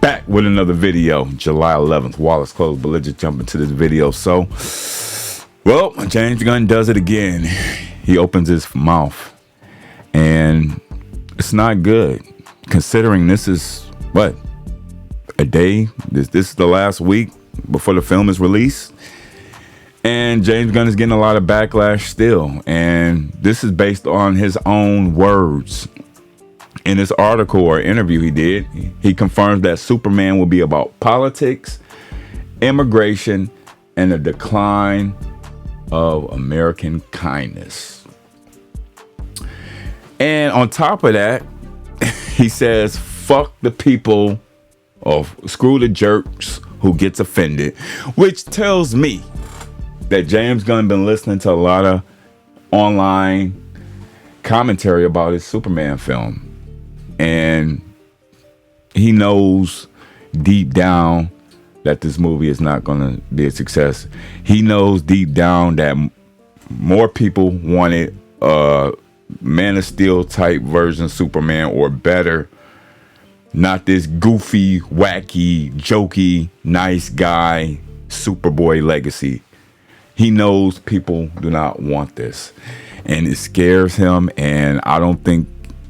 back with another video. July 11th, Wallace closed, but let's just jump into this video. So, well, James Gunn does it again. He opens his mouth, and it's not good, considering this is, what, a day? This is the last week before the film is released. And James Gunn is getting a lot of backlash still. And this is based on his own words. In this article or interview he did, he confirms that Superman will be about politics, immigration, and the decline of American kindness. And on top of that, he says, fuck the people, or screw the jerks who gets offended, which tells me that James Gunn been listening to a lot of online commentary about his Superman film. And he knows deep down that this movie is not going to be a success. He knows deep down that more people wanted a Man of Steel type version of Superman, or better, not this goofy, wacky, jokey, nice guy Superboy legacy. He knows people do not want this, and it scares him, and I don't think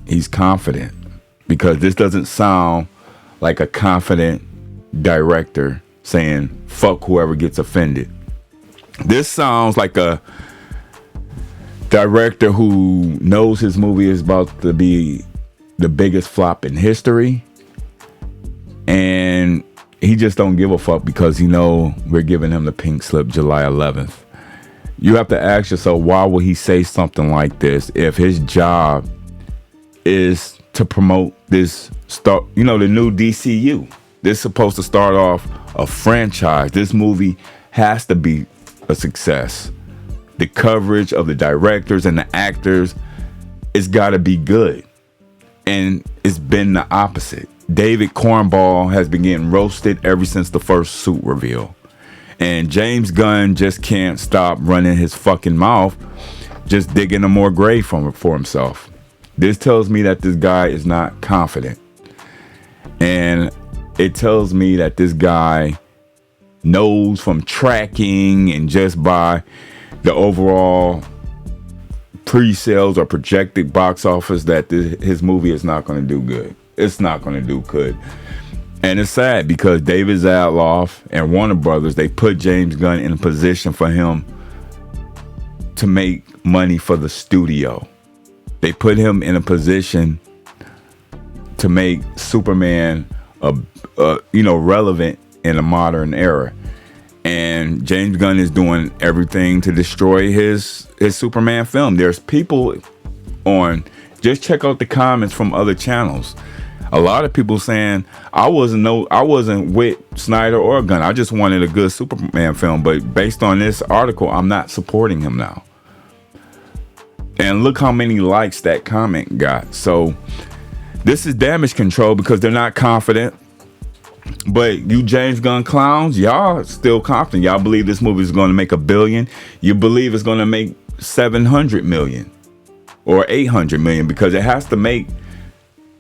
he's confident, because this doesn't sound like a confident director saying, fuck whoever gets offended. This sounds like a director who knows his movie is about to be the biggest flop in history, and he just don't give a fuck because he know we're giving him the pink slip July 11th. You have to ask yourself, why would he say something like this if his job is to promote this the new DCU? This is supposed to start off a franchise. This movie has to be a success. The coverage of the directors and the actors, it's got to be good. And it's been the opposite. David Cornball has been getting roasted ever since the first suit reveal. And James Gunn just can't stop running his fucking mouth, just digging a more grave for himself. This tells me that this guy is not confident. And it tells me that this guy knows from tracking and just by the overall pre-sales or projected box office that his movie is not going to do good. It's not going to do good. And it's sad because David Zaslav and Warner Brothers, they put James Gunn in a position for him to make money for the studio. They put him in a position to make Superman relevant in a modern era. And James Gunn is doing everything to destroy his Superman film. There's people just check out the comments from other channels. A lot of people saying, I wasn't with Snyder or Gunn. I just wanted a good Superman film. But based on this article, I'm not supporting him now. And look how many likes that comment got. So this is damage control because they're not confident. But you James Gunn clowns, y'all still confident. Y'all believe this movie is going to make $1 billion. You believe it's going to make 700 million or 800 million, because it has to make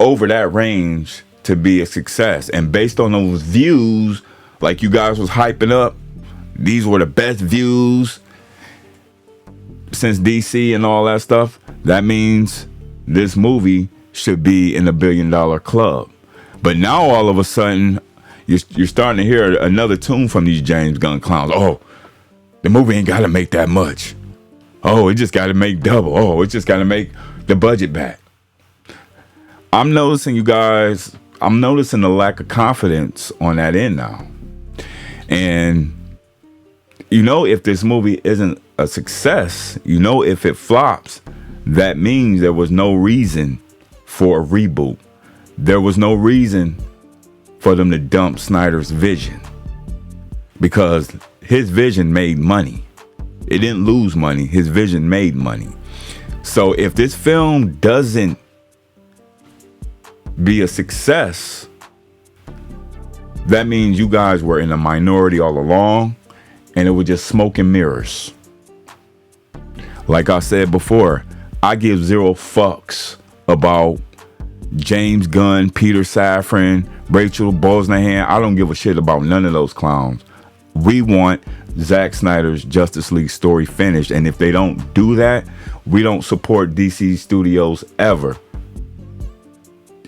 over that range to be a success. And based on those views, like you guys was hyping up, these were the best views since DC and all that stuff. That means this movie should be in the $1 billion club. But now all of a sudden, you're starting to hear another tune from these James Gunn clowns. Oh, the movie ain't got to make that much. Oh, it just got to make double. Oh, it just got to make the budget back. I'm noticing, you guys, I'm noticing the lack of confidence on that end now. And if this movie isn't a success, if it flops, that means there was no reason for a reboot. There was no reason for them to dump Snyder's vision, because his vision made money. It didn't lose money. His vision made money. So if this film doesn't be a success, that means you guys were in a minority all along, and it was just smoke and mirrors. Like I said before, I give zero fucks about James Gunn, Peter Safran, Rachel Brosnahan. I don't give a shit about none of those clowns. We want Zack Snyder's Justice League story finished, and if they don't do that, we don't support DC Studios ever.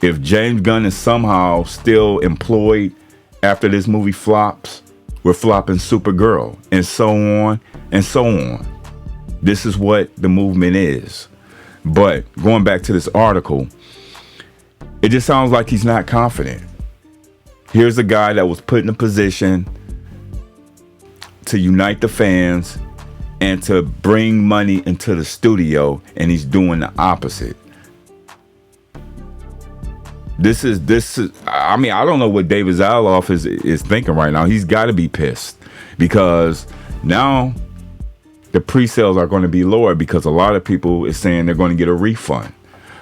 If James Gunn is somehow still employed after this movie flops, we're flopping Supergirl, and so on and so on. This is what the movement is. But going back to this article, it just sounds like he's not confident. Here's a guy that was put in a position to unite the fans and to bring money into the studio, and he's doing the opposite. This is I mean, I don't know what David Zaloff is thinking right now. He's got to be pissed, because now the pre-sales are going to be lower, because a lot of people is saying they're going to get a refund.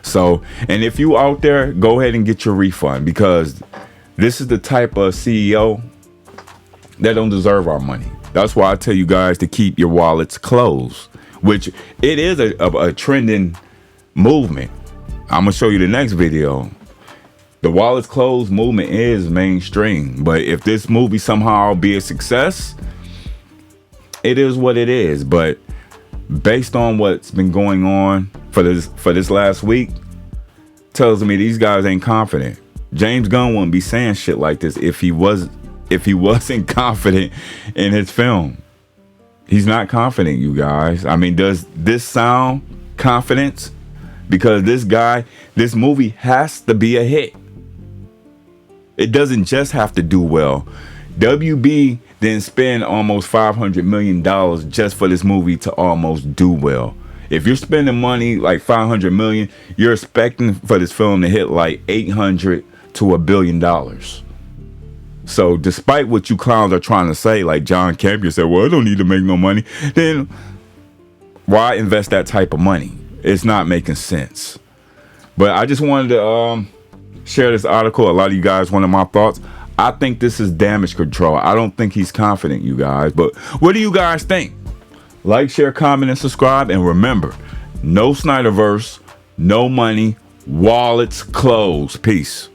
So, and if you out there, go ahead and get your refund, because this is the type of CEO that don't deserve our money. That's why I tell you guys to keep your wallets closed, which it is a trending movement. I'm gonna show you the next video. The wallets closed movement is mainstream, but if this movie somehow be a success, it is what it is. But based on what's been going on for this last week, tells me these guys ain't confident. James Gunn wouldn't be saying shit like this if he wasn't confident in his film. He's not confident, you guys. I mean, does this sound confidence? Because this movie has to be a hit. It doesn't just have to do well. WB didn't spend almost $500 million just for this movie to almost do well. If you're spending money like $500 million, you're expecting for this film to hit like $800 to $1 billion. So despite what you clowns are trying to say, like John Campion said, well, I don't need to make no money, then why invest that type of money? It's not making sense. But I just wanted to share this article. A lot of you guys wanted my thoughts. I think this is damage control. I don't think he's confident, you guys. But what do you guys think? Like, share, comment, and subscribe. And remember, no Snyderverse, no money, wallets closed. Peace.